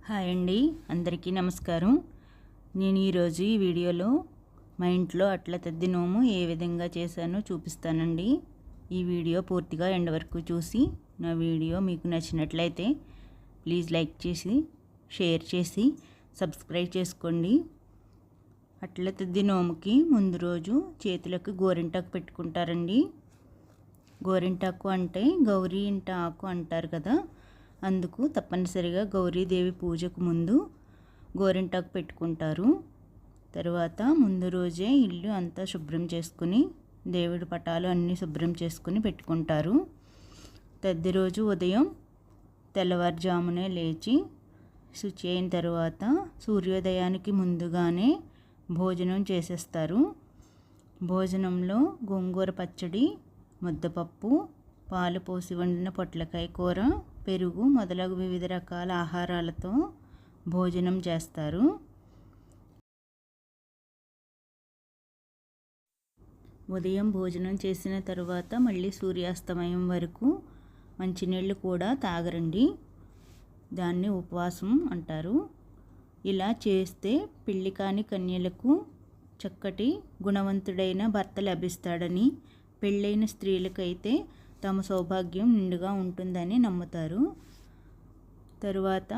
Hi అండి, అందరికీ నమస్కారం. నేను ఈరోజు ఈ వీడియోలో మా ఇంట్లో అట్ల తద్ది నోము ఏ విధంగా చేశానో చూపిస్తానండి. ఈ వీడియో పూర్తిగా ఎండ్ వరకు చూసి నా వీడియో మీకు నచ్చినట్లయితే ప్లీజ్ లైక్ చేసి షేర్ చేసి సబ్స్క్రైబ్ చేసుకోండి. అట్ల తద్ది నోముకి ముందు రోజు చేతులకు గోరింటాకు పెట్టుకుంటారండి. గోరింటాకు అంటే గౌరీ ఇంట ఆకు అంటారు కదా, అందుకు తప్పనిసరిగా గౌరీదేవి పూజకు ముందు గోరింటాకు పెట్టుకుంటారు. తర్వాత ముందు రోజే ఇల్లు అంతా శుభ్రం చేసుకుని దేవుడి పటాలు అన్నీ శుభ్రం చేసుకుని పెట్టుకుంటారు. తద్ది రోజు ఉదయం తెల్లవారుజామునే లేచి శుచి అయిన తర్వాత సూర్యోదయానికి ముందుగానే భోజనం చేసేస్తారు. భోజనంలో గోంగూర పచ్చడి, ముద్దపప్పు, పాలు పోసి వండిన పొట్లకాయ కూర, పెరుగు మొదలగు వివిధ రకాల ఆహారాలతో భోజనం చేస్తారు. ఉదయం భోజనం చేసిన తర్వాత మళ్ళీ సూర్యాస్తమయం వరకు మంచినీళ్ళు కూడా తాగరండి. దాన్ని ఉపవాసం అంటారు. ఇలా చేస్తే పెళ్లి కాని కన్యలకు చక్కటి గుణవంతుడైన భర్త లభిస్తాడని, పెళ్ళైన స్త్రీలకైతే తమ సౌభాగ్యం నిండుగా ఉంటుందని నమ్ముతారు. తరువాత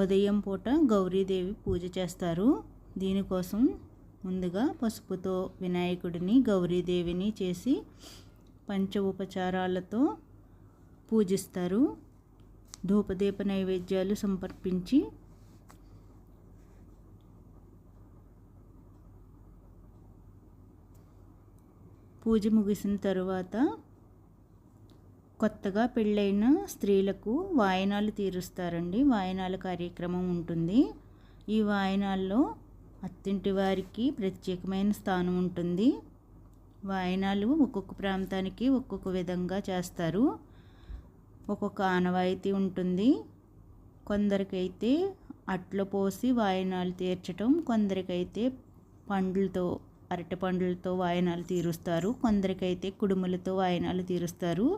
ఉదయం పూట గౌరీదేవి పూజ చేస్తారు. దీనికోసం ముందుగా పసుపుతో వినాయకుడిని, గౌరీదేవిని చేసి పంచ ఉపచారాలతో పూజిస్తారు. ధూపదీప నైవేద్యాలు సమర్పించి పూజ ముగిసిన తరువాత కొత్తగా పెళ్ళైన స్త్రీలకు వాయనాలు తీరుస్తారండి. వాయనాల కార్యక్రమం ఉంటుంది. ఈ వాయనాల్లో అత్తింటి వారికి ప్రత్యేకమైన స్థానం ఉంటుంది. వాయనాలు ఒక్కొక్క ప్రాంతానికి ఒక్కొక్క విధంగా చేస్తారు. ఒక్కొక్క ఆనవాయితీ ఉంటుంది. కొందరికైతే అట్లు పోసి వాయనాలు తీర్చటం, కొందరికైతే పండ్లతో, అరటి పండ్లతో వాయనాలు తీరుస్తారు, కొందరికైతే కుడుములతో వాయనాలు తీరుస్తారు.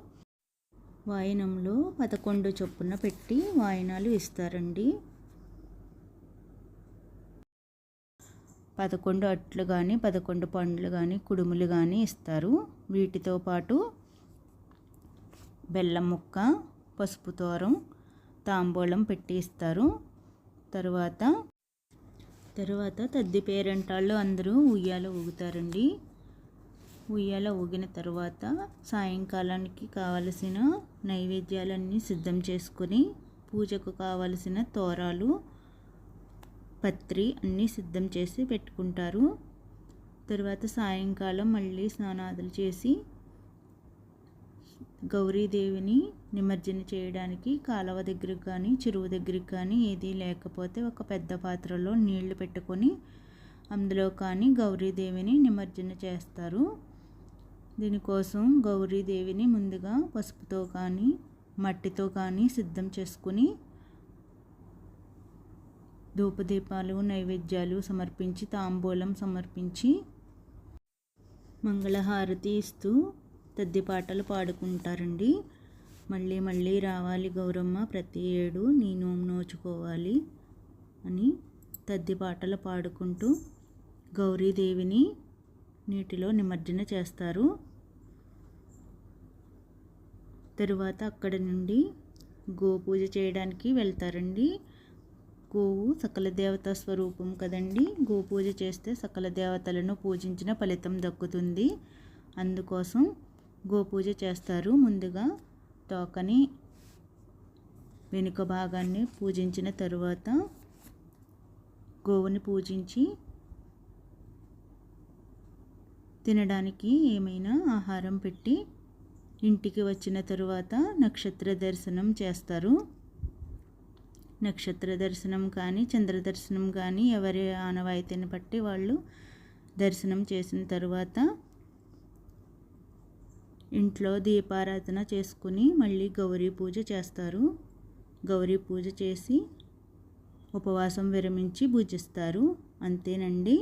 వాయనంలో 11 చొప్పున పెట్టి వాయనాలు ఇస్తారండి. 11 అట్లు కానీ 11 పండ్లు కానీ కుడుములు కానీ ఇస్తారు. వీటితో పాటు బెల్లం ముక్క, పసుపు తోరం, తాంబూలం పెట్టి ఇస్తారు. తరువాత తద్ది పేరంటాళ్ళు అందరూ ఉయ్యాల ఊగుతారండి. ఉయ్యాల ఊగిన తర్వాత సాయంకాలానికి కావలసిన నైవేద్యాలన్నీ సిద్ధం చేసుకొని పూజకు కావలసిన తోరాలు, పత్రి అన్నీ సిద్ధం చేసి పెట్టుకుంటారు. తర్వాత సాయంకాలం మళ్ళీ స్నానాదులు చేసి గౌరీదేవిని నిమజ్జన చేయడానికి కాలువ దగ్గరికి కానీ చెరువు దగ్గరికి కానీ ఏదీ లేకపోతే ఒక పెద్ద పాత్రలో నీళ్లు పెట్టుకొని అందులో కానీ గౌరీదేవిని నిమజ్జన చేస్తారు. దీనికోసం గౌరీదేవిని ముందుగా పసుపుతో కానీ మట్టితో కానీ సిద్ధం చేసుకుని ధూపదీపాలు నైవేద్యాలు సమర్పించి తాంబూలం సమర్పించి మంగళహారతి ఇస్తూ తద్ది పాటలు పాడుకుంటారండి. మళ్ళీ మళ్ళీ రావాలి గౌరమ్మ, ప్రతి ఏడు నీ నోము నోచుకోవాలి అని తద్ది పాటలు పాడుకుంటూ గౌరీదేవిని నీటిలో నిమజ్జన చేస్తారు. తరువాత అక్కడి నుండి గోపూజ చేయడానికి వెళ్తారండి. గోవు సకల దేవతా స్వరూపం కదండి. గోపూజ చేస్తే సకల దేవతలను పూజించిన ఫలితం దక్కుతుంది. అందుకోసం గోపూజ చేస్తారు. ముందుగా తోకని, వెనుక భాగాన్ని పూజించిన తరువాత గోవుని పూజించి తినడానికి ఏమైనా ఆహారం పెట్టి ఇంటికి వచ్చిన తరువాత నక్షత్ర దర్శనం చేస్తారు. నక్షత్ర దర్శనం కానీ చంద్ర దర్శనం కానీ ఎవరి ఆనవాయితీని బట్టి వాళ్ళు దర్శనం చేసిన తరువాత ఇంట్లో దీపారాధన చేసుకుని మళ్ళీ గౌరీ పూజ చేస్తారు. గౌరీ పూజ చేసి ఉపవాసం విరమించి పూజిస్తారు. అంతేనండి.